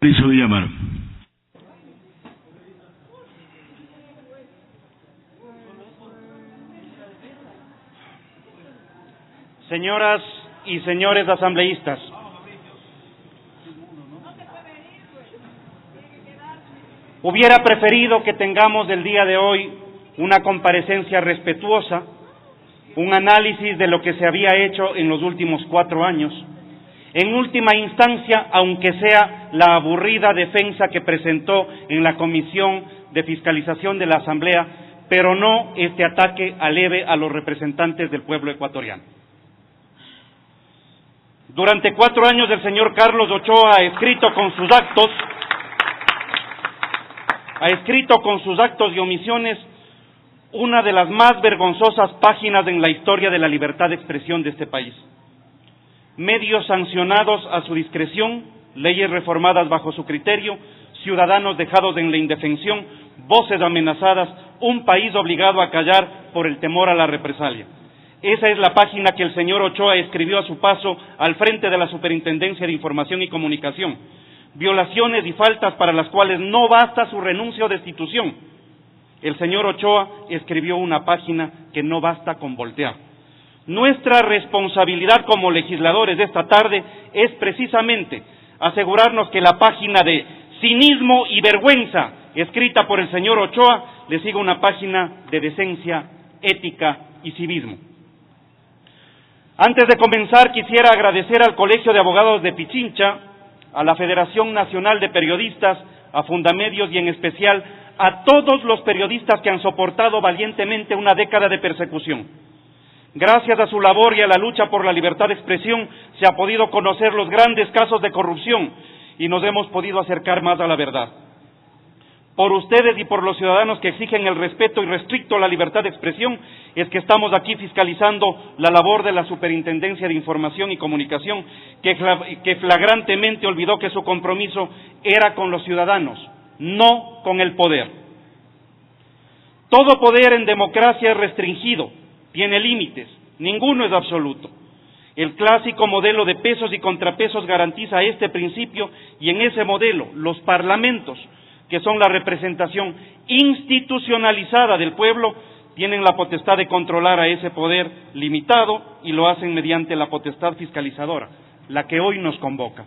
Mauricio Villamar. Señoras y señores asambleístas, hubiera preferido que tengamos el día de hoy una comparecencia respetuosa, un análisis de lo que se había hecho en los últimos 4 años, en última instancia, aunque sea la aburrida defensa que presentó en la Comisión de Fiscalización de la Asamblea, pero no este ataque aleve a los representantes del pueblo ecuatoriano. Durante 4 años el señor Carlos Ochoa ha escrito con sus actos y omisiones una de las más vergonzosas páginas en la historia de la libertad de expresión de este país. Medios sancionados a su discreción, leyes reformadas bajo su criterio, ciudadanos dejados en la indefensión, voces amenazadas, un país obligado a callar por el temor a la represalia. Esa es la página que el señor Ochoa escribió a su paso al frente de la Superintendencia de Información y Comunicación. Violaciones y faltas para las cuales no basta su renuncia o destitución. El señor Ochoa escribió una página que no basta con voltear. Nuestra responsabilidad como legisladores de esta tarde es precisamente asegurarnos que la página de cinismo y vergüenza escrita por el señor Ochoa le siga una página de decencia, ética y civismo. Antes de comenzar, quisiera agradecer al Colegio de Abogados de Pichincha, a la Federación Nacional de Periodistas, a Fundamedios y en especial a todos los periodistas que han soportado valientemente una década de persecución. Gracias a su labor y a la lucha por la libertad de expresión se ha podido conocer los grandes casos de corrupción y nos hemos podido acercar más a la verdad. Por ustedes y por los ciudadanos que exigen el respeto irrestricto a la libertad de expresión es que estamos aquí fiscalizando la labor de la Superintendencia de Información y Comunicación, que flagrantemente olvidó que su compromiso era con los ciudadanos, no con el poder. Todo poder en democracia es restringido, tiene límites, ninguno es absoluto. El clásico modelo de pesos y contrapesos garantiza este principio y en ese modelo los parlamentos, que son la representación institucionalizada del pueblo, tienen la potestad de controlar a ese poder limitado y lo hacen mediante la potestad fiscalizadora, la que hoy nos convoca.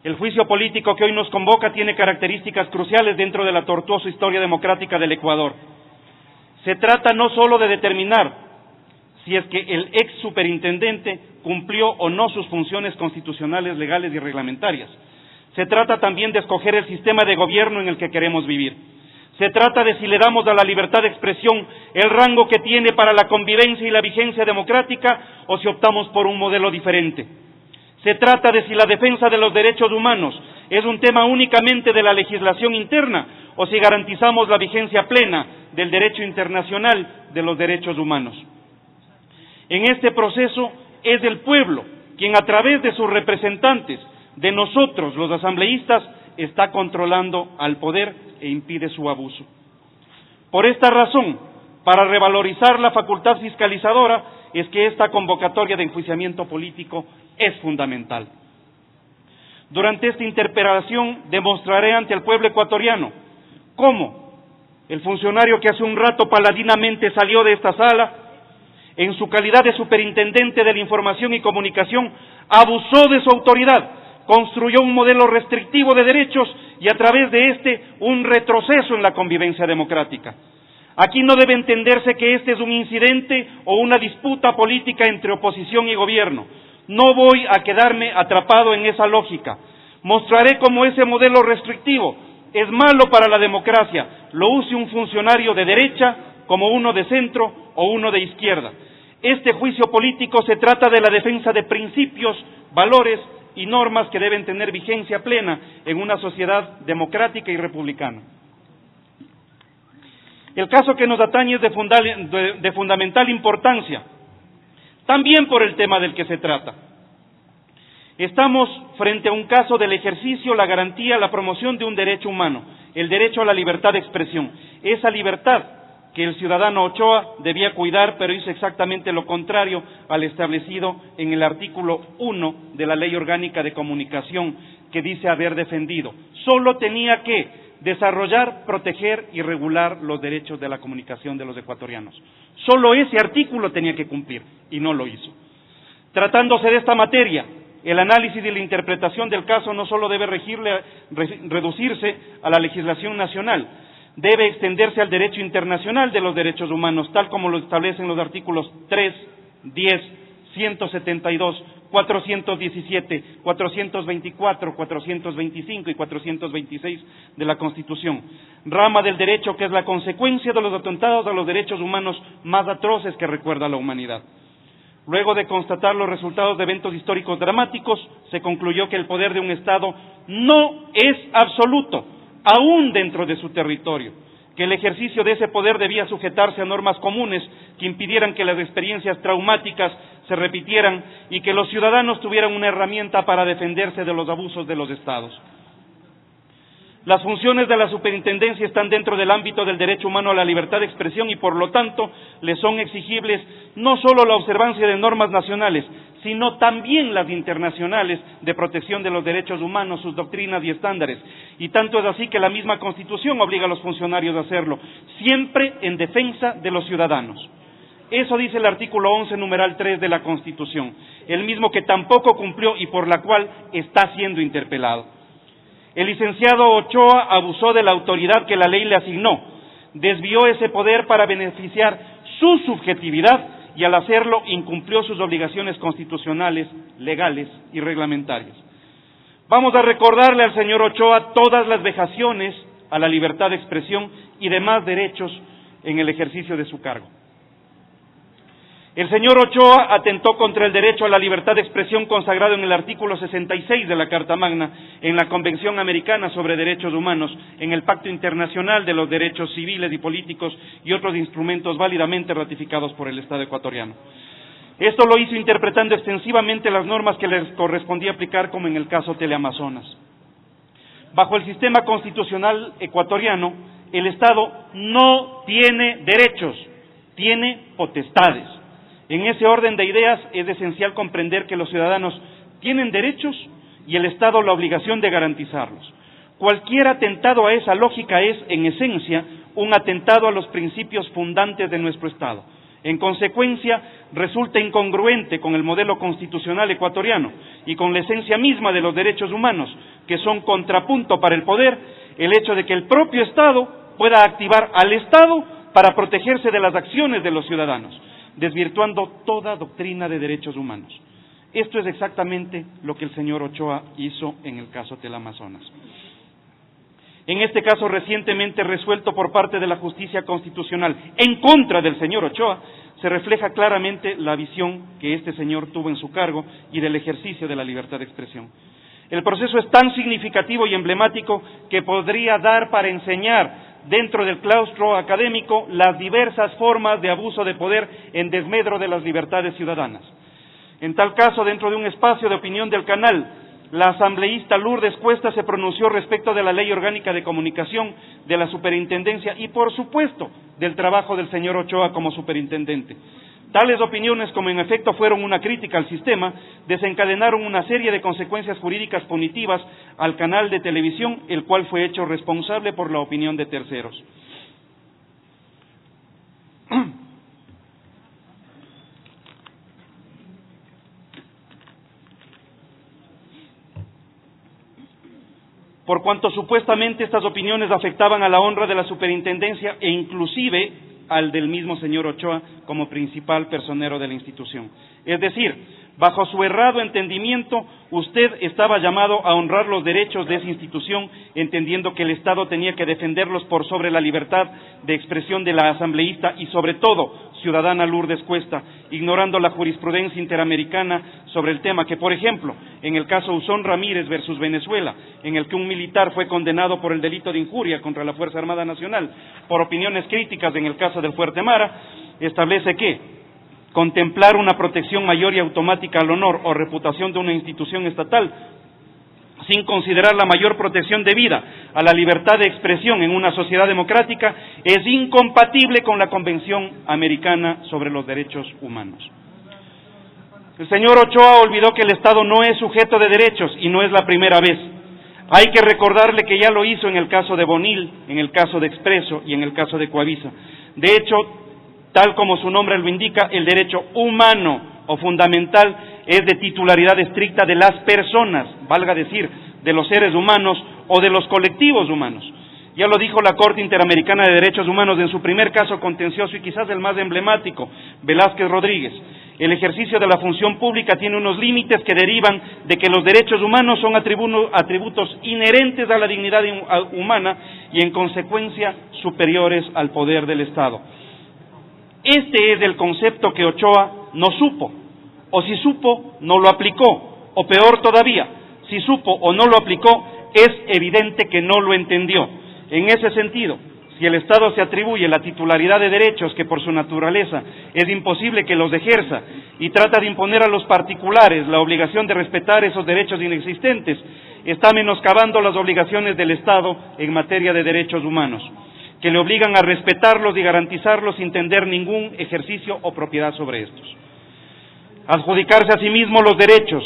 El juicio político que hoy nos convoca tiene características cruciales dentro de la tortuosa historia democrática del Ecuador. Se trata no solo de determinar si es que el ex superintendente cumplió o no sus funciones constitucionales, legales y reglamentarias. Se trata también de escoger el sistema de gobierno en el que queremos vivir. Se trata de si le damos a la libertad de expresión el rango que tiene para la convivencia y la vigencia democrática o si optamos por un modelo diferente. Se trata de si la defensa de los derechos humanos es un tema únicamente de la legislación interna o si garantizamos la vigencia plena del derecho internacional de los derechos humanos. En este proceso es el pueblo quien a través de sus representantes, de nosotros los asambleístas, está controlando al poder e impide su abuso. Por esta razón, para revalorizar la facultad fiscalizadora, es que esta convocatoria de enjuiciamiento político es fundamental. Durante esta interpelación demostraré ante el pueblo ecuatoriano cómo el funcionario que hace un rato paladinamente salió de esta sala, en su calidad de superintendente de la Información y Comunicación, abusó de su autoridad, construyó un modelo restrictivo de derechos y a través de este un retroceso en la convivencia democrática. Aquí no debe entenderse que este es un incidente o una disputa política entre oposición y gobierno. No voy a quedarme atrapado en esa lógica. Mostraré cómo ese modelo restrictivo es malo para la democracia, lo use un funcionario de derecha como uno de centro o uno de izquierda. Este juicio político se trata de la defensa de principios, valores y normas que deben tener vigencia plena en una sociedad democrática y republicana. El caso que nos atañe es de fundamental importancia, también por el tema del que se trata. Estamos frente a un caso del ejercicio, la garantía, la promoción de un derecho humano, el derecho a la libertad de expresión. Esa libertad que el ciudadano Ochoa debía cuidar, pero hizo exactamente lo contrario al establecido en el artículo 1 de la Ley Orgánica de Comunicación que dice haber defendido. Solo tenía que desarrollar, proteger y regular los derechos de la comunicación de los ecuatorianos. Solo ese artículo tenía que cumplir, y no lo hizo. Tratándose de esta materia, el análisis y la interpretación del caso no solo debe reducirse a la legislación nacional, debe extenderse al derecho internacional de los derechos humanos, tal como lo establecen los artículos 3, 10, 172, 417, 424, 425 y 426 de la Constitución, rama del derecho que es la consecuencia de los atentados a los derechos humanos más atroces que recuerda la humanidad. Luego de constatar los resultados de eventos históricos dramáticos, se concluyó que el poder de un Estado no es absoluto, aún dentro de su territorio, que el ejercicio de ese poder debía sujetarse a normas comunes que impidieran que las experiencias traumáticas se repitieran y que los ciudadanos tuvieran una herramienta para defenderse de los abusos de los Estados. Las funciones de la superintendencia están dentro del ámbito del derecho humano a la libertad de expresión y, por lo tanto, le son exigibles no solo la observancia de normas nacionales, sino también las internacionales de protección de los derechos humanos, sus doctrinas y estándares. Y tanto es así que la misma Constitución obliga a los funcionarios a hacerlo, siempre en defensa de los ciudadanos. Eso dice el artículo 11, numeral 3 de la Constitución, el mismo que tampoco cumplió y por la cual está siendo interpelado. El licenciado Ochoa abusó de la autoridad que la ley le asignó, desvió ese poder para beneficiar su subjetividad y al hacerlo incumplió sus obligaciones constitucionales, legales y reglamentarias. Vamos a recordarle al señor Ochoa todas las vejaciones a la libertad de expresión y demás derechos en el ejercicio de su cargo. El señor Ochoa atentó contra el derecho a la libertad de expresión consagrado en el artículo 66 de la Carta Magna, en la Convención Americana sobre Derechos Humanos, en el Pacto Internacional de los Derechos Civiles y Políticos y otros instrumentos válidamente ratificados por el Estado ecuatoriano. Esto lo hizo interpretando extensivamente las normas que les correspondía aplicar, como en el caso Teleamazonas. Bajo el sistema constitucional ecuatoriano, el Estado no tiene derechos, tiene potestades. En ese orden de ideas es esencial comprender que los ciudadanos tienen derechos y el Estado la obligación de garantizarlos. Cualquier atentado a esa lógica es, en esencia, un atentado a los principios fundantes de nuestro Estado. En consecuencia, resulta incongruente con el modelo constitucional ecuatoriano y con la esencia misma de los derechos humanos, que son contrapunto para el poder, el hecho de que el propio Estado pueda activar al Estado para protegerse de las acciones de los ciudadanos, desvirtuando toda doctrina de derechos humanos. Esto es exactamente lo que el señor Ochoa hizo en el caso Teleamazonas. En este caso recientemente resuelto por parte de la justicia constitucional en contra del señor Ochoa, se refleja claramente la visión que este señor tuvo en su cargo y del ejercicio de la libertad de expresión. El proceso es tan significativo y emblemático que podría dar para enseñar dentro del claustro académico las diversas formas de abuso de poder en desmedro de las libertades ciudadanas. En tal caso, dentro de un espacio de opinión del canal, la asambleísta Lourdes Cuesta se pronunció respecto de la Ley Orgánica de Comunicación, de la Superintendencia y, por supuesto, del trabajo del señor Ochoa como superintendente. Tales opiniones, como en efecto fueron una crítica al sistema, desencadenaron una serie de consecuencias jurídicas punitivas al canal de televisión, el cual fue hecho responsable por la opinión de terceros. Por cuanto supuestamente estas opiniones afectaban a la honra de la superintendencia e inclusive al del mismo señor Ochoa como principal personero de la institución. Es decir, bajo su errado entendimiento, usted estaba llamado a honrar los derechos de esa institución, entendiendo que el Estado tenía que defenderlos por sobre la libertad de expresión de la asambleísta y sobre todo ciudadana Lourdes Cuesta, ignorando la jurisprudencia interamericana sobre el tema, que por ejemplo, en el caso Usón Ramírez versus Venezuela, en el que un militar fue condenado por el delito de injuria contra la Fuerza Armada Nacional, por opiniones críticas en el caso del Fuerte Mara, establece que contemplar una protección mayor y automática al honor o reputación de una institución estatal, sin considerar la mayor protección debida a la libertad de expresión en una sociedad democrática, es incompatible con la Convención Americana sobre los Derechos Humanos. El señor Ochoa olvidó que el Estado no es sujeto de derechos y no es la primera vez. Hay que recordarle que ya lo hizo en el caso de Bonil, en el caso de Expreso y en el caso de Coavisa. De hecho, tal como su nombre lo indica, el derecho humano o fundamental es de titularidad estricta de las personas, valga decir, de los seres humanos o de los colectivos humanos. Ya lo dijo la Corte Interamericana de Derechos Humanos en su primer caso contencioso y quizás el más emblemático, Velázquez Rodríguez. El ejercicio de la función pública tiene unos límites que derivan de que los derechos humanos son atributos inherentes a la dignidad humana y en consecuencia superiores al poder del Estado. Este es el concepto que Ochoa no supo, o si supo, no lo aplicó, o peor todavía, si supo o no lo aplicó, es evidente que no lo entendió. En ese sentido, si el Estado se atribuye la titularidad de derechos que por su naturaleza es imposible que los ejerza y trata de imponer a los particulares la obligación de respetar esos derechos inexistentes, está menoscabando las obligaciones del Estado en materia de derechos humanos, que le obligan a respetarlos y garantizarlos sin tener ningún ejercicio o propiedad sobre estos. Adjudicarse a sí mismo los derechos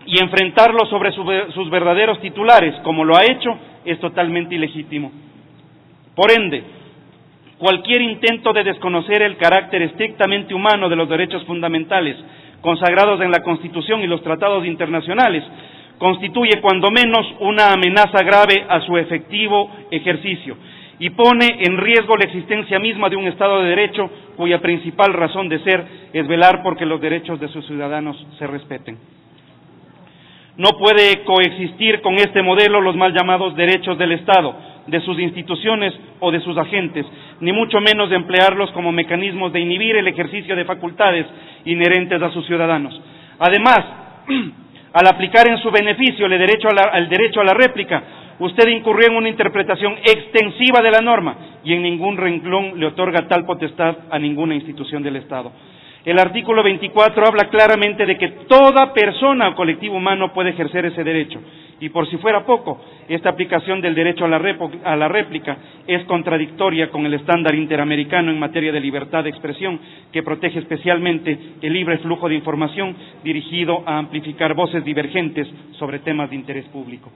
y enfrentarlos sobre sus verdaderos titulares, como lo ha hecho, es totalmente ilegítimo. Por ende, cualquier intento de desconocer el carácter estrictamente humano de los derechos fundamentales consagrados en la Constitución y los tratados internacionales constituye cuando menos una amenaza grave a su efectivo ejercicio y pone en riesgo la existencia misma de un Estado de Derecho cuya principal razón de ser es velar porque los derechos de sus ciudadanos se respeten. No puede coexistir con este modelo los mal llamados derechos del Estado, de sus instituciones o de sus agentes, ni mucho menos de emplearlos como mecanismos de inhibir el ejercicio de facultades inherentes a sus ciudadanos. Además, al aplicar en su beneficio el derecho a la réplica, usted incurrió en una interpretación extensiva de la norma y en ningún renglón le otorga tal potestad a ninguna institución del Estado. El artículo 24 habla claramente de que toda persona o colectivo humano puede ejercer ese derecho. Y por si fuera poco, esta aplicación del derecho a la réplica es contradictoria con el estándar interamericano en materia de libertad de expresión, que protege especialmente el libre flujo de información dirigido a amplificar voces divergentes sobre temas de interés público.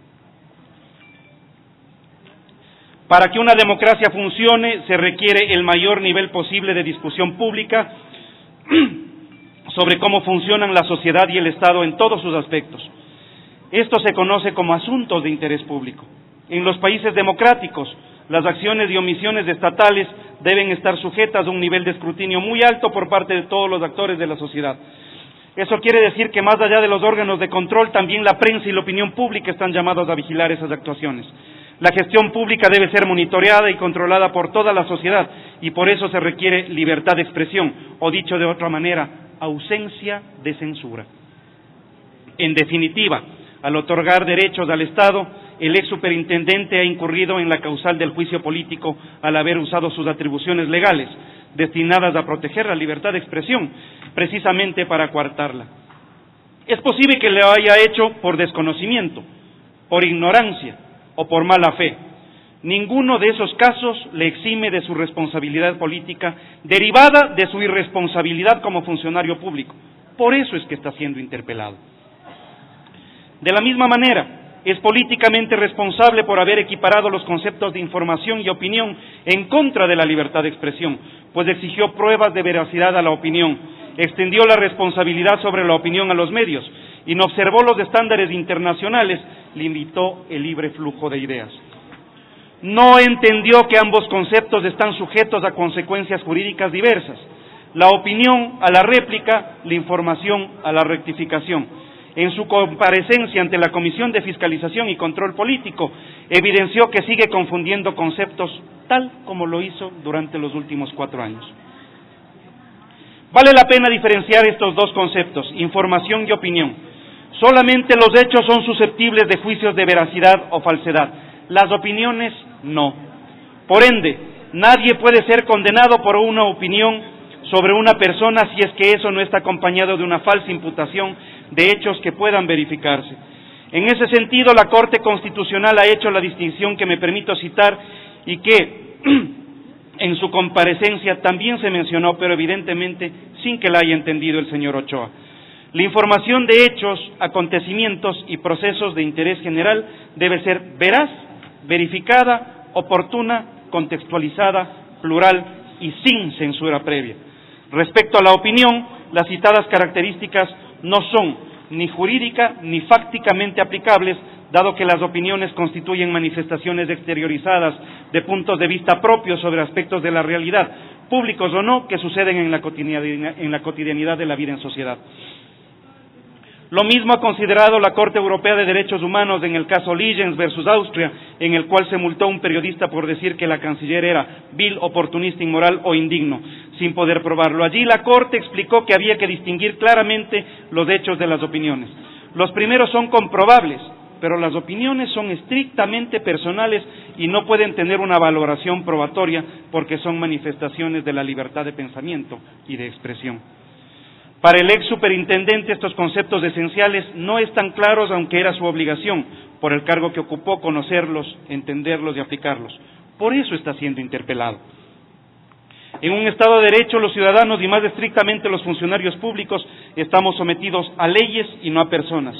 Para que una democracia funcione, se requiere el mayor nivel posible de discusión pública sobre cómo funcionan la sociedad y el Estado en todos sus aspectos. Esto se conoce como asuntos de interés público. En los países democráticos, las acciones y omisiones estatales deben estar sujetas a un nivel de escrutinio muy alto por parte de todos los actores de la sociedad. Eso quiere decir que más allá de los órganos de control, también la prensa y la opinión pública están llamados a vigilar esas actuaciones. La gestión pública debe ser monitoreada y controlada por toda la sociedad y por eso se requiere libertad de expresión, o dicho de otra manera, ausencia de censura. En definitiva, al otorgar derechos al Estado, el ex superintendente ha incurrido en la causal del juicio político al haber usado sus atribuciones legales, destinadas a proteger la libertad de expresión, precisamente para coartarla. Es posible que lo haya hecho por desconocimiento, por ignorancia o por mala fe. Ninguno de esos casos le exime de su responsabilidad política derivada de su irresponsabilidad como funcionario público. Por eso es que está siendo interpelado. De la misma manera, es políticamente responsable por haber equiparado los conceptos de información y opinión en contra de la libertad de expresión, pues exigió pruebas de veracidad a la opinión, extendió la responsabilidad sobre la opinión a los medios y no observó los estándares internacionales, limitó el libre flujo de ideas. No entendió que ambos conceptos están sujetos a consecuencias jurídicas diversas, la opinión a la réplica, la información a la rectificación. En su comparecencia ante la Comisión de Fiscalización y Control Político, evidenció que sigue confundiendo conceptos tal como lo hizo durante los últimos 4 años. Vale la pena diferenciar estos dos conceptos, información y opinión. Solamente los hechos son susceptibles de juicios de veracidad o falsedad, las opiniones no. Por ende, nadie puede ser condenado por una opinión sobre una persona si es que eso no está acompañado de una falsa imputación de hechos que puedan verificarse. En ese sentido, la Corte Constitucional ha hecho la distinción que me permito citar y que en su comparecencia también se mencionó, pero evidentemente sin que la haya entendido el señor Ochoa. La información de hechos, acontecimientos y procesos de interés general debe ser veraz, verificada, oportuna, contextualizada, plural y sin censura previa. Respecto a la opinión, las citadas características no son ni jurídica ni fácticamente aplicables, dado que las opiniones constituyen manifestaciones exteriorizadas de puntos de vista propios sobre aspectos de la realidad, públicos o no, que suceden en la cotidianidad de la vida en sociedad. Lo mismo ha considerado la Corte Europea de Derechos Humanos en el caso Ligens versus Austria, en el cual se multó a un periodista por decir que la canciller era vil, oportunista, inmoral o indigno, sin poder probarlo. Allí la Corte explicó que había que distinguir claramente los hechos de las opiniones. Los primeros son comprobables, pero las opiniones son estrictamente personales y no pueden tener una valoración probatoria porque son manifestaciones de la libertad de pensamiento y de expresión. Para el ex superintendente estos conceptos esenciales no están claros, aunque era su obligación, por el cargo que ocupó, conocerlos, entenderlos y aplicarlos. Por eso está siendo interpelado. En un Estado de Derecho, los ciudadanos y más estrictamente los funcionarios públicos estamos sometidos a leyes y no a personas.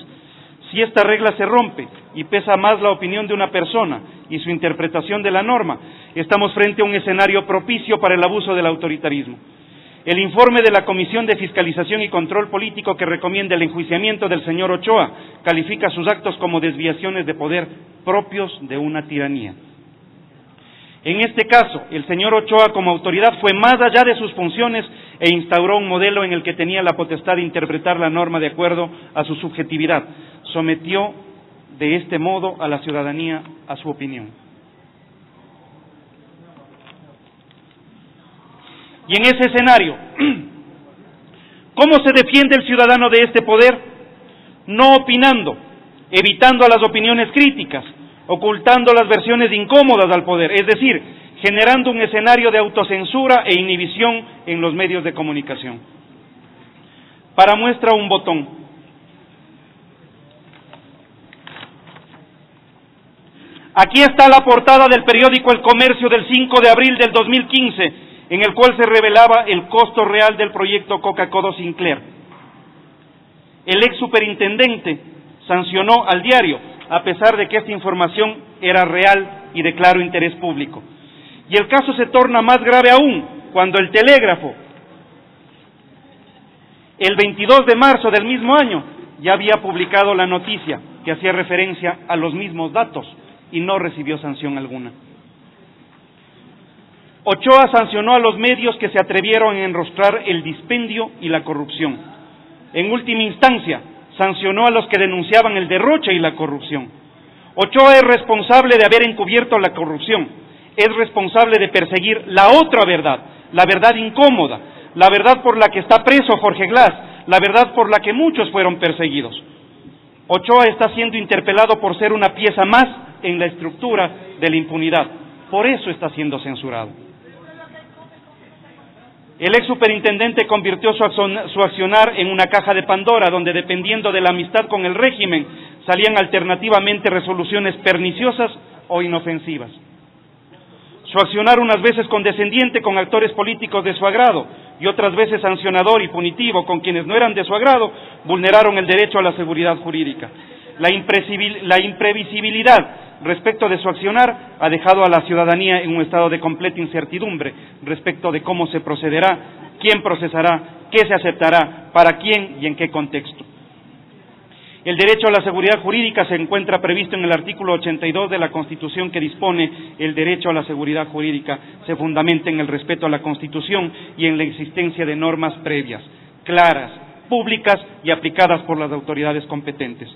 Si esta regla se rompe y pesa más la opinión de una persona y su interpretación de la norma, estamos frente a un escenario propicio para el abuso del autoritarismo. El informe de la Comisión de Fiscalización y Control Político que recomienda el enjuiciamiento del señor Ochoa califica sus actos como desviaciones de poder propios de una tiranía. En este caso, el señor Ochoa como autoridad fue más allá de sus funciones e instauró un modelo en el que tenía la potestad de interpretar la norma de acuerdo a su subjetividad. Sometió de este modo a la ciudadanía a su opinión. Y en ese escenario, ¿cómo se defiende el ciudadano de este poder? No opinando, evitando a las opiniones críticas, ocultando las versiones incómodas al poder, es decir, generando un escenario de autocensura e inhibición en los medios de comunicación. Para muestra un botón. Aquí está la portada del periódico El Comercio del 5 de abril del 2015, en el cual se revelaba el costo real del proyecto Coca-Cola Sinclair. El ex superintendente sancionó al diario, a pesar de que esta información era real y de claro interés público. Y el caso se torna más grave aún, cuando el Telégrafo, el 22 de marzo del mismo año, ya había publicado la noticia que hacía referencia a los mismos datos y no recibió sanción alguna. Ochoa sancionó a los medios que se atrevieron a enrostrar el dispendio y la corrupción. En última instancia, sancionó a los que denunciaban el derroche y la corrupción. Ochoa es responsable de haber encubierto la corrupción, es responsable de perseguir la otra verdad, la verdad incómoda, la verdad por la que está preso Jorge Glass, la verdad por la que muchos fueron perseguidos. Ochoa está siendo interpelado por ser una pieza más en la estructura de la impunidad, por eso está siendo censurado. El ex superintendente convirtió su accionar en una caja de Pandora, donde dependiendo de la amistad con el régimen, salían alternativamente resoluciones perniciosas o inofensivas. Su accionar unas veces condescendiente con actores políticos de su agrado y otras veces sancionador y punitivo con quienes no eran de su agrado, vulneraron el derecho a la seguridad jurídica. La imprevisibilidad respecto de su accionar ha dejado a la ciudadanía en un estado de completa incertidumbre respecto de cómo se procederá, quién procesará, qué se aceptará, para quién y en qué contexto. El derecho a la seguridad jurídica se encuentra previsto en el artículo 82 de la Constitución, que dispone: el derecho a la seguridad jurídica se fundamenta en el respeto a la Constitución y en la existencia de normas previas, claras, públicas y aplicadas por las autoridades competentes.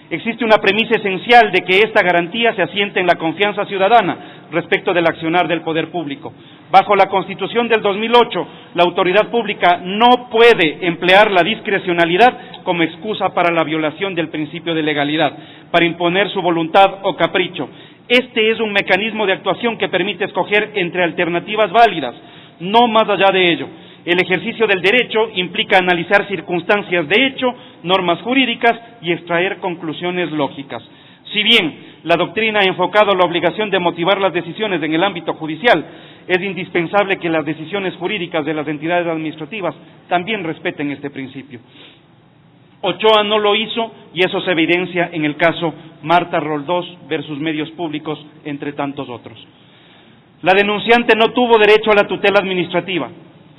Existe una premisa esencial de que esta garantía se asienta en la confianza ciudadana respecto del accionar del poder público. Bajo la Constitución del 2008, la autoridad pública no puede emplear la discrecionalidad como excusa para la violación del principio de legalidad, para imponer su voluntad o capricho. Este es un mecanismo de actuación que permite escoger entre alternativas válidas, no más allá de ello. El ejercicio del derecho implica analizar circunstancias de hecho, normas jurídicas y extraer conclusiones lógicas. Si bien la doctrina ha enfocado la obligación de motivar las decisiones en el ámbito judicial, es indispensable que las decisiones jurídicas de las entidades administrativas también respeten este principio. Ochoa no lo hizo y eso se evidencia en el caso Marta Roldós versus Medios Públicos, entre tantos otros. La denunciante no tuvo derecho a la tutela administrativa.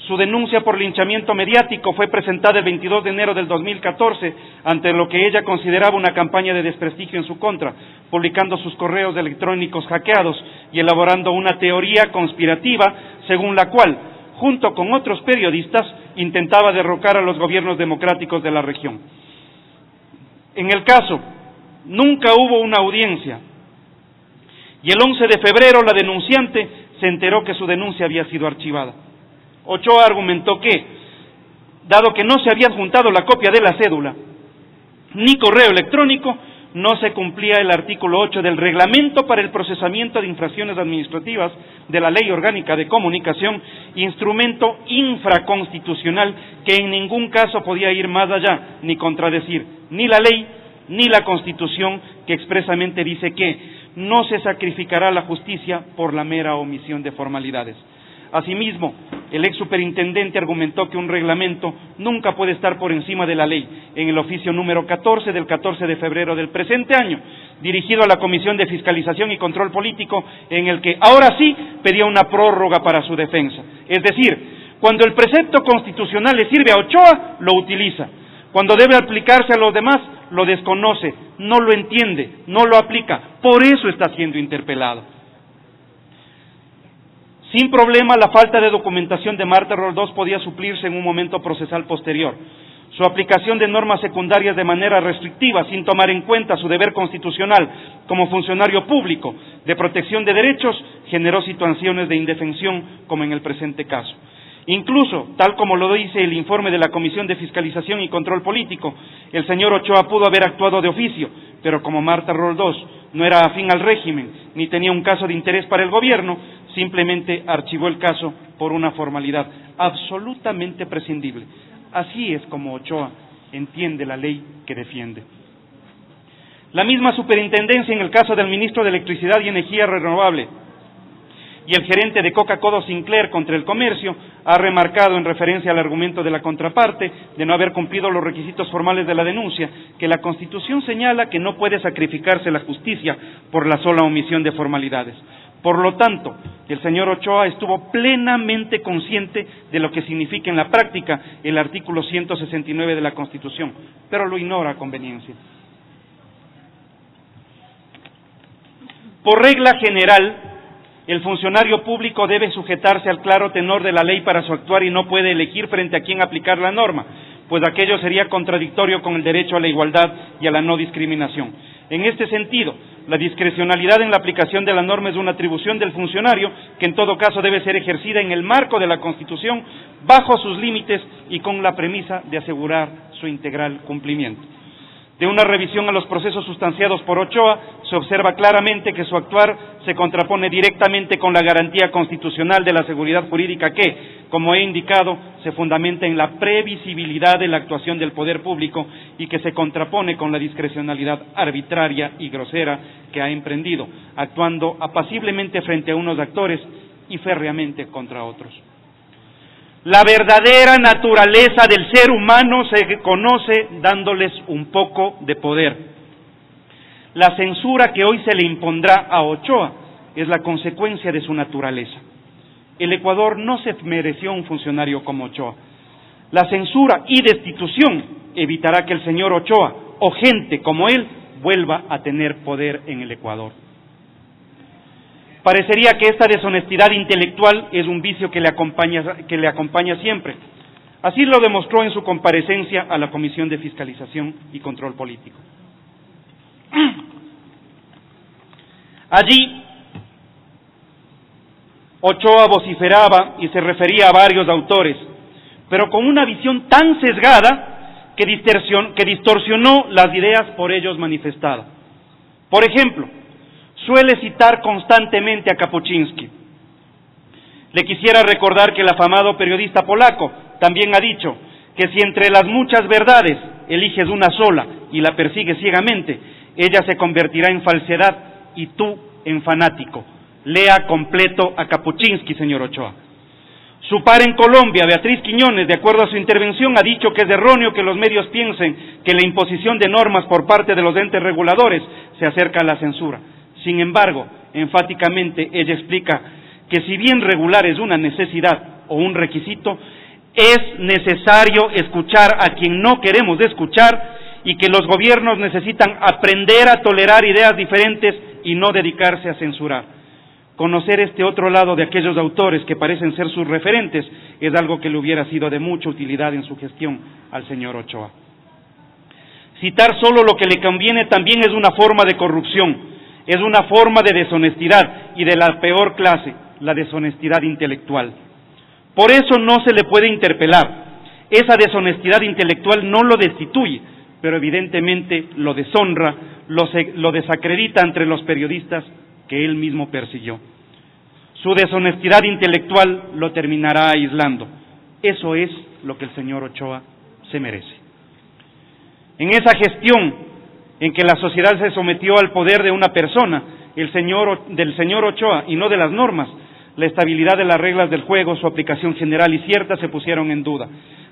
Su denuncia por linchamiento mediático fue presentada el 22 de enero del 2014 ante lo que ella consideraba una campaña de desprestigio en su contra, publicando sus correos electrónicos hackeados y elaborando una teoría conspirativa según la cual, junto con otros periodistas, intentaba derrocar a los gobiernos democráticos de la región. En el caso, nunca hubo una audiencia y el 11 de febrero la denunciante se enteró que su denuncia había sido archivada. Ochoa argumentó que, dado que no se había adjuntado la copia de la cédula ni correo electrónico, no se cumplía el artículo 8 del Reglamento para el Procesamiento de Infracciones Administrativas de la Ley Orgánica de Comunicación, instrumento infraconstitucional que en ningún caso podía ir más allá ni contradecir ni la ley ni la Constitución, que expresamente dice que no se sacrificará la justicia por la mera omisión de formalidades. Asimismo, el ex superintendente argumentó que un reglamento nunca puede estar por encima de la ley, en el oficio número 14 del 14 de febrero del presente año, dirigido a la Comisión de Fiscalización y Control Político, en el que ahora sí pedía una prórroga para su defensa. Es decir, cuando el precepto constitucional le sirve a Ochoa, lo utiliza. Cuando debe aplicarse a los demás, lo desconoce, no lo entiende, no lo aplica. Por eso está siendo interpelado. Sin problema, la falta de documentación de Marta Roldós podía suplirse en un momento procesal posterior. Su aplicación de normas secundarias de manera restrictiva, sin tomar en cuenta su deber constitucional como funcionario público de protección de derechos, generó situaciones de indefensión, como en el presente caso. Incluso, tal como lo dice el informe de la Comisión de Fiscalización y Control Político, el señor Ochoa pudo haber actuado de oficio, pero como Marta Roldós no era afín al régimen, ni tenía un caso de interés para el gobierno, simplemente archivó el caso por una formalidad absolutamente prescindible. Así es como Ochoa entiende la ley que defiende. La misma superintendencia en el caso del ministro de Electricidad y Energía Renovable y el gerente de Coca-Cola Sinclair contra el comercio ha remarcado en referencia al argumento de la contraparte de no haber cumplido los requisitos formales de la denuncia que la Constitución señala que no puede sacrificarse la justicia por la sola omisión de formalidades. Por lo tanto, el señor Ochoa estuvo plenamente consciente de lo que significa en la práctica el artículo 169 de la Constitución, pero lo ignora a conveniencia. Por regla general, el funcionario público debe sujetarse al claro tenor de la ley para su actuar y no puede elegir frente a quién aplicar la norma, pues aquello sería contradictorio con el derecho a la igualdad y a la no discriminación. En este sentido, la discrecionalidad en la aplicación de la norma es una atribución del funcionario que en todo caso debe ser ejercida en el marco de la Constitución, bajo sus límites y con la premisa de asegurar su integral cumplimiento. De una revisión a los procesos sustanciados por Ochoa, se observa claramente que su actuar se contrapone directamente con la garantía constitucional de la seguridad jurídica que, como he indicado, se fundamenta en la previsibilidad de la actuación del poder público y que se contrapone con la discrecionalidad arbitraria y grosera que ha emprendido, actuando apaciblemente frente a unos actores y férreamente contra otros. La verdadera naturaleza del ser humano se conoce dándoles un poco de poder. La censura que hoy se le impondrá a Ochoa es la consecuencia de su naturaleza. El Ecuador no se mereció un funcionario como Ochoa. La censura y destitución evitará que el señor Ochoa o gente como él vuelva a tener poder en el Ecuador. Parecería que esta deshonestidad intelectual es un vicio que le acompaña siempre. Así lo demostró en su comparecencia a la Comisión de Fiscalización y Control Político. Allí, Ochoa vociferaba y se refería a varios autores, pero con una visión tan sesgada que distorsionó las ideas por ellos manifestadas. Por ejemplo, suele citar constantemente a Kapuczynski. Le quisiera recordar que el afamado periodista polaco también ha dicho que si entre las muchas verdades eliges una sola y la persigues ciegamente, ella se convertirá en falsedad y tú en fanático. Lea completo a Kapuczynski, señor Ochoa. Su par en Colombia, Beatriz Quiñones, de acuerdo a su intervención, ha dicho que es erróneo que los medios piensen que la imposición de normas por parte de los entes reguladores se acerca a la censura. Sin embargo, enfáticamente, ella explica que si bien regular es una necesidad o un requisito, es necesario escuchar a quien no queremos escuchar y que los gobiernos necesitan aprender a tolerar ideas diferentes y no dedicarse a censurar. Conocer este otro lado de aquellos autores que parecen ser sus referentes es algo que le hubiera sido de mucha utilidad en su gestión al señor Ochoa. Citar solo lo que le conviene también es una forma de corrupción, es una forma de deshonestidad y de la peor clase, la deshonestidad intelectual. Por eso no se le puede interpelar. Esa deshonestidad intelectual no lo destituye, pero evidentemente lo deshonra, lo desacredita entre los periodistas que él mismo persiguió. Su deshonestidad intelectual lo terminará aislando. Eso es lo que el señor Ochoa se merece. En esa gestión en que la sociedad se sometió al poder de una persona, del señor Ochoa, y no de las normas, la estabilidad de las reglas del juego, su aplicación general y cierta se pusieron en duda.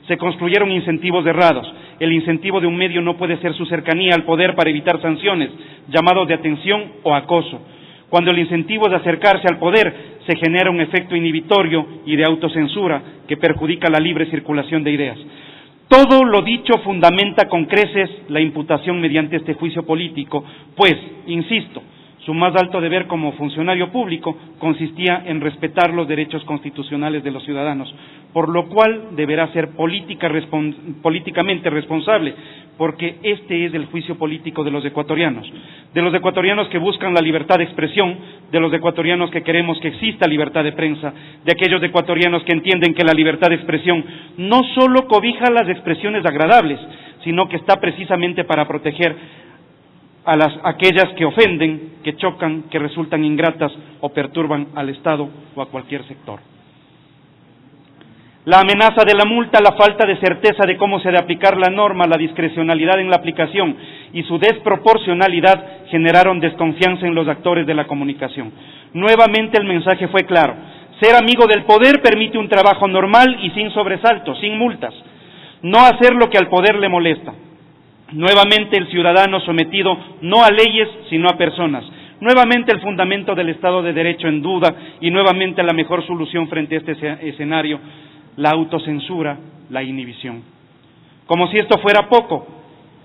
Se construyeron incentivos errados. El incentivo de un medio no puede ser su cercanía al poder para evitar sanciones, llamados de atención o acoso. Cuando el incentivo es acercarse al poder, se genera un efecto inhibitorio y de autocensura que perjudica la libre circulación de ideas. Todo lo dicho fundamenta con creces la imputación mediante este juicio político, pues, insisto, su más alto deber como funcionario público consistía en respetar los derechos constitucionales de los ciudadanos, por lo cual deberá ser políticamente responsable, porque este es el juicio político de los ecuatorianos que buscan la libertad de expresión, de los ecuatorianos que queremos que exista libertad de prensa, de aquellos ecuatorianos que entienden que la libertad de expresión no solo cobija las expresiones agradables, sino que está precisamente para proteger a aquellas que ofenden, que chocan, que resultan ingratas o perturban al Estado o a cualquier sector. La amenaza de la multa, la falta de certeza de cómo se ha de aplicar la norma, la discrecionalidad en la aplicación y su desproporcionalidad generaron desconfianza en los actores de la comunicación. Nuevamente el mensaje fue claro: ser amigo del poder permite un trabajo normal y sin sobresaltos, sin multas, no hacer lo que al poder le molesta. Nuevamente el ciudadano sometido no a leyes sino a personas. Nuevamente el fundamento del Estado de Derecho en duda y nuevamente la mejor solución frente a este escenario, la autocensura, la inhibición. Como si esto fuera poco,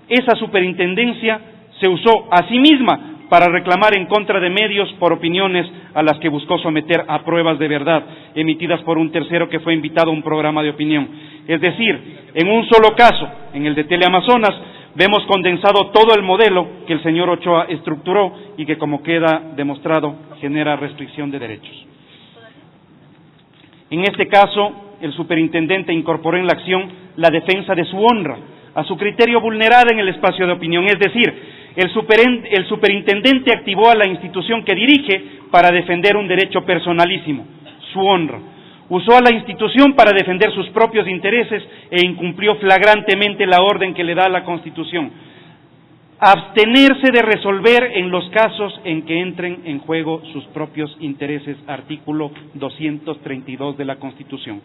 esa superintendencia se usó a sí misma para reclamar en contra de medios por opiniones a las que buscó someter a pruebas de verdad, emitidas por un tercero que fue invitado a un programa de opinión. Es decir, en un solo caso, en el de Teleamazonas, vemos condensado todo el modelo que el señor Ochoa estructuró y que, como queda demostrado, genera restricción de derechos. En este caso, el superintendente incorporó en la acción la defensa de su honra, a su criterio vulnerada en el espacio de opinión, es decir, el superintendente activó a la institución que dirige para defender un derecho personalísimo, su honra. Usó a la institución para defender sus propios intereses e incumplió flagrantemente la orden que le da la Constitución: abstenerse de resolver en los casos en que entren en juego sus propios intereses, artículo 232 de la Constitución.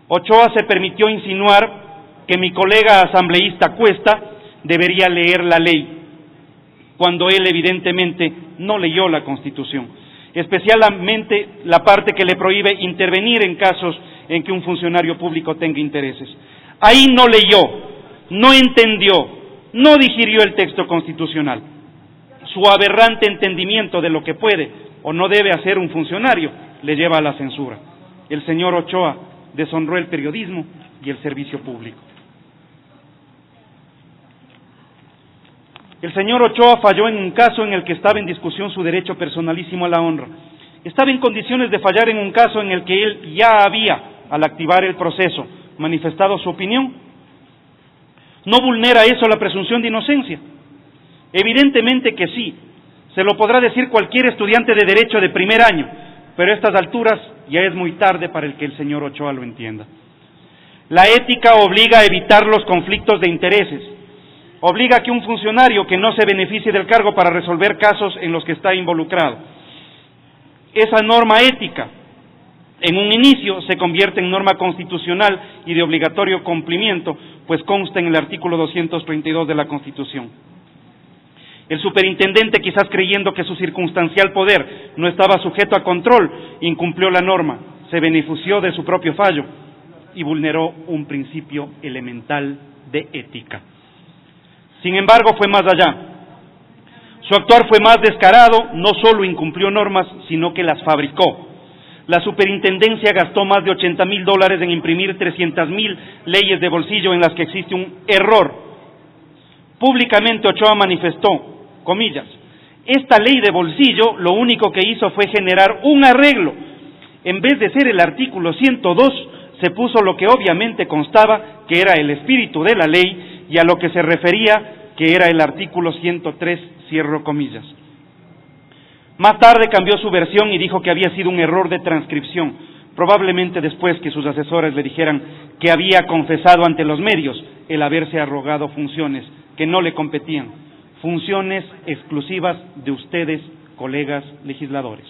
Ochoa se permitió insinuar que mi colega asambleísta Cuesta debería leer la ley, cuando él evidentemente no leyó la Constitución, especialmente la parte que le prohíbe intervenir en casos en que un funcionario público tenga intereses. Ahí no leyó, no entendió, no digirió el texto constitucional. Su aberrante entendimiento de lo que puede o no debe hacer un funcionario le lleva a la censura. El señor Ochoa deshonró el periodismo y el servicio público. El señor Ochoa falló en un caso en el que estaba en discusión su derecho personalísimo a la honra. Estaba en condiciones de fallar en un caso en el que él ya había, al activar el proceso, manifestado su opinión. ¿No vulnera eso la presunción de inocencia? Evidentemente que sí. Se lo podrá decir cualquier estudiante de Derecho de primer año, pero a estas alturas ya es muy tarde para que el señor Ochoa lo entienda. La ética obliga a evitar los conflictos de intereses. Obliga a que un funcionario que no se beneficie del cargo para resolver casos en los que está involucrado. Esa norma ética En un inicio se convierte en norma constitucional y de obligatorio cumplimiento, pues consta en el artículo 232 de la Constitución. El superintendente, quizás creyendo que su circunstancial poder no estaba sujeto a control, incumplió la norma, se benefició de su propio fallo y vulneró un principio elemental de ética. Sin embargo, fue más allá. Su actuar fue más descarado, no solo incumplió normas, sino que las fabricó. La superintendencia gastó más de $80,000 en imprimir 300,000 leyes de bolsillo en las que existe un error. Públicamente Ochoa manifestó, comillas, esta ley de bolsillo lo único que hizo fue generar un arreglo. En vez de ser el artículo 102, se puso lo que obviamente constaba, que era el espíritu de la ley, y a lo que se refería, que era el artículo 103, cierro comillas. Más tarde cambió su versión y dijo que había sido un error de transcripción, probablemente después que sus asesores le dijeran que había confesado ante los medios el haberse arrogado funciones que no le competían, funciones exclusivas de ustedes, colegas legisladores.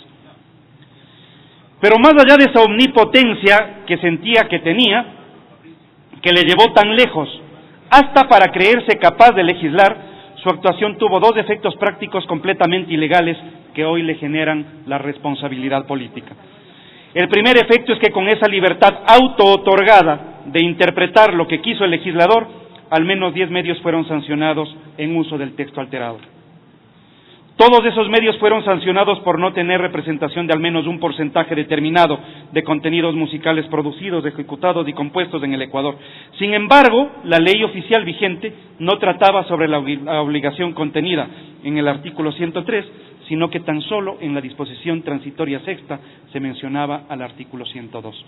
Pero más allá de esa omnipotencia que sentía que tenía, que le llevó tan lejos, hasta para creerse capaz de legislar, su actuación tuvo dos efectos prácticos completamente ilegales que hoy le generan la responsabilidad política. El primer efecto es que con esa libertad auto-otorgada de interpretar lo que quiso el legislador, al menos 10 medios fueron sancionados en uso del texto alterado. Todos esos medios fueron sancionados por no tener representación de al menos un porcentaje determinado de contenidos musicales producidos, ejecutados y compuestos en el Ecuador. Sin embargo, la ley oficial vigente no trataba sobre la obligación contenida en el artículo 103, sino que tan solo en la disposición transitoria sexta se mencionaba al artículo 102.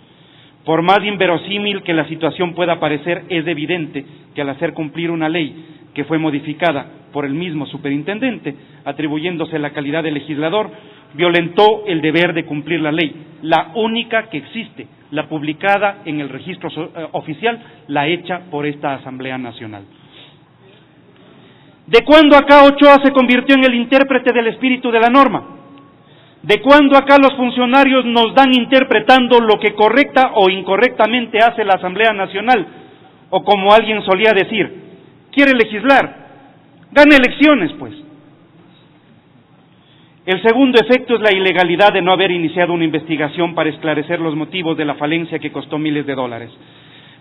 Por más inverosímil que la situación pueda parecer, es evidente que al hacer cumplir una ley que fue modificada por el mismo superintendente, atribuyéndose la calidad de legislador, violentó el deber de cumplir la ley, la única que existe, la publicada en el registro oficial, la hecha por esta Asamblea Nacional. ¿De cuándo acá Ochoa se convirtió en el intérprete del espíritu de la norma? ¿De cuándo acá los funcionarios nos dan interpretando lo que correcta o incorrectamente hace la Asamblea Nacional? O como alguien solía decir, quiere legislar, gane elecciones pues. El segundo efecto es la ilegalidad de no haber iniciado una investigación para esclarecer los motivos de la falencia que costó miles de dólares.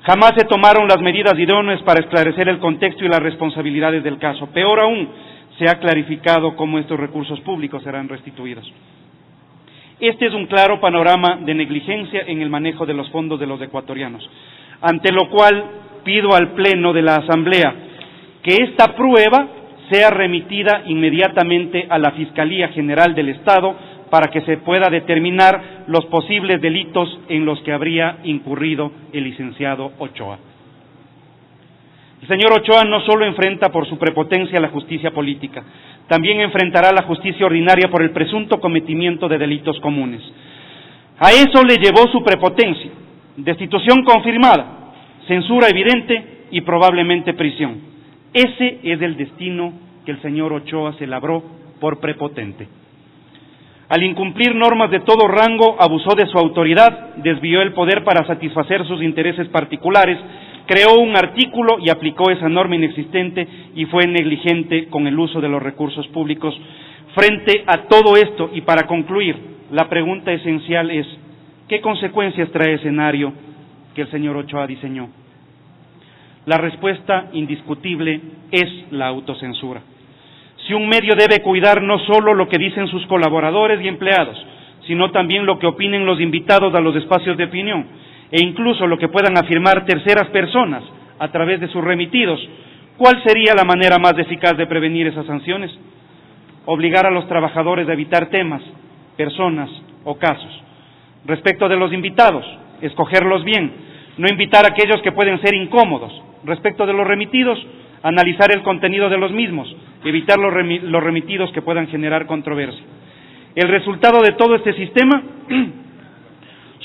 Jamás se tomaron las medidas idóneas para esclarecer el contexto y las responsabilidades del caso. Peor aún, se ha clarificado cómo estos recursos públicos serán restituidos. Este es un claro panorama de negligencia en el manejo de los fondos de los ecuatorianos, ante lo cual pido al Pleno de la Asamblea que esta prueba sea remitida inmediatamente a la Fiscalía General del Estado para que se pueda determinar los posibles delitos en los que habría incurrido el licenciado Ochoa. El señor Ochoa no solo enfrenta por su prepotencia la justicia política, también enfrentará la justicia ordinaria por el presunto cometimiento de delitos comunes. A eso le llevó su prepotencia, destitución confirmada, censura evidente y probablemente prisión. Ese es el destino que el señor Ochoa se labró por prepotente. Al incumplir normas de todo rango, abusó de su autoridad, desvió el poder para satisfacer sus intereses particulares, creó un artículo y aplicó esa norma inexistente y fue negligente con el uso de los recursos públicos. Frente a todo esto, y para concluir, la pregunta esencial es, ¿qué consecuencias trae el escenario que el señor Ochoa diseñó? La respuesta indiscutible es la autocensura. Si un medio debe cuidar no solo lo que dicen sus colaboradores y empleados, sino también lo que opinen los invitados a los espacios de opinión, e incluso lo que puedan afirmar terceras personas a través de sus remitidos, ¿cuál sería la manera más eficaz de prevenir esas sanciones? Obligar a los trabajadores a evitar temas, personas o casos. Respecto de los invitados, escogerlos bien, no invitar a aquellos que pueden ser incómodos. Respecto de los remitidos, analizar el contenido de los mismos, evitar los remitidos que puedan generar controversia. El resultado de todo este sistema,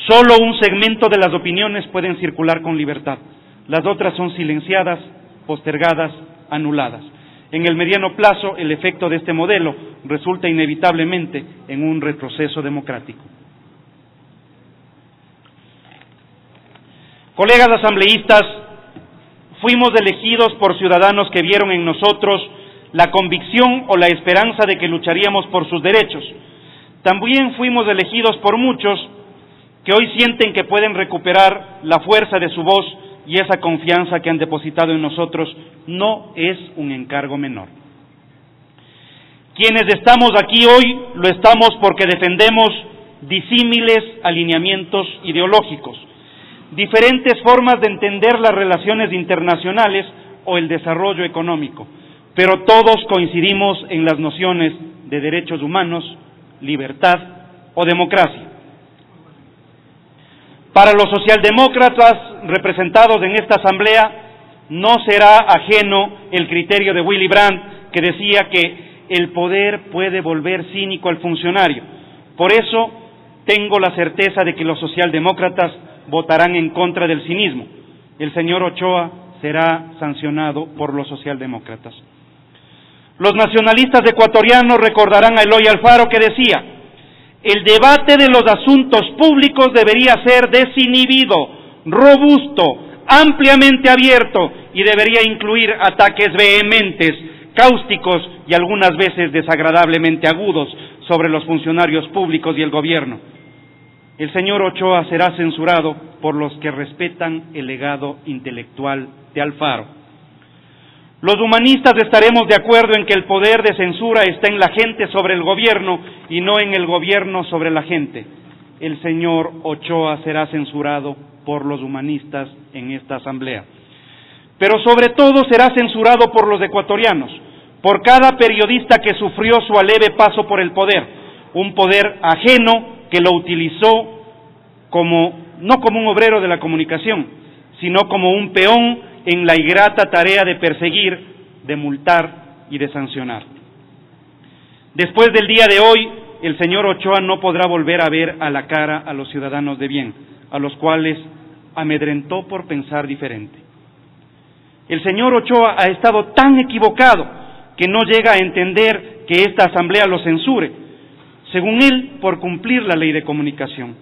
solo un segmento de las opiniones pueden circular con libertad. Las otras son silenciadas, postergadas, anuladas. En el mediano plazo, el efecto de este modelo resulta inevitablemente en un retroceso democrático. Colegas asambleístas, fuimos elegidos por ciudadanos que vieron en nosotros la convicción o la esperanza de que lucharíamos por sus derechos. También fuimos elegidos por muchos que hoy sienten que pueden recuperar la fuerza de su voz, y esa confianza que han depositado en nosotros no es un encargo menor. Quienes estamos aquí hoy lo estamos porque defendemos disímiles alineamientos ideológicos, diferentes formas de entender las relaciones internacionales o el desarrollo económico, pero todos coincidimos en las nociones de derechos humanos, libertad o democracia. Para los socialdemócratas representados en esta asamblea, no será ajeno el criterio de Willy Brandt, que decía que el poder puede volver cínico al funcionario. Por eso, tengo la certeza de que los socialdemócratas votarán en contra del cinismo. El señor Ochoa será sancionado por los socialdemócratas. Los nacionalistas ecuatorianos recordarán a Eloy Alfaro, que decía: el debate de los asuntos públicos debería ser desinhibido, robusto, ampliamente abierto, y debería incluir ataques vehementes, cáusticos y algunas veces desagradablemente agudos sobre los funcionarios públicos y el gobierno. El señor Ochoa será censurado por los que respetan el legado intelectual de Alfaro. Los humanistas estaremos de acuerdo en que el poder de censura está en la gente sobre el gobierno y no en el gobierno sobre la gente. El señor Ochoa será censurado por los humanistas en esta asamblea. Pero sobre todo será censurado por los ecuatorianos, por cada periodista que sufrió su aleve paso por el poder, un poder ajeno que lo utilizó no como un obrero de la comunicación, sino como un peón en la ingrata tarea de perseguir, de multar y de sancionar. Después del día de hoy, el señor Ochoa no podrá volver a ver a la cara a los ciudadanos de bien, a los cuales amedrentó por pensar diferente. El señor Ochoa ha estado tan equivocado que no llega a entender que esta asamblea lo censure, según él, por cumplir la ley de comunicación.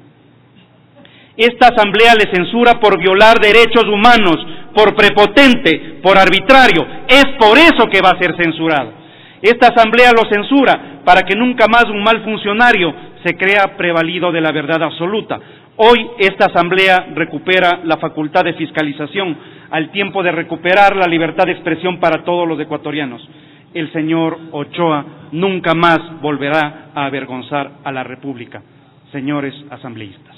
Esta asamblea le censura por violar derechos humanos, por prepotente, por arbitrario. Es por eso que va a ser censurado. Esta asamblea lo censura para que nunca más un mal funcionario se crea prevalido de la verdad absoluta. Hoy esta asamblea recupera la facultad de fiscalización al tiempo de recuperar la libertad de expresión para todos los ecuatorianos. El señor Ochoa nunca más volverá a avergonzar a la República. Señores asambleístas.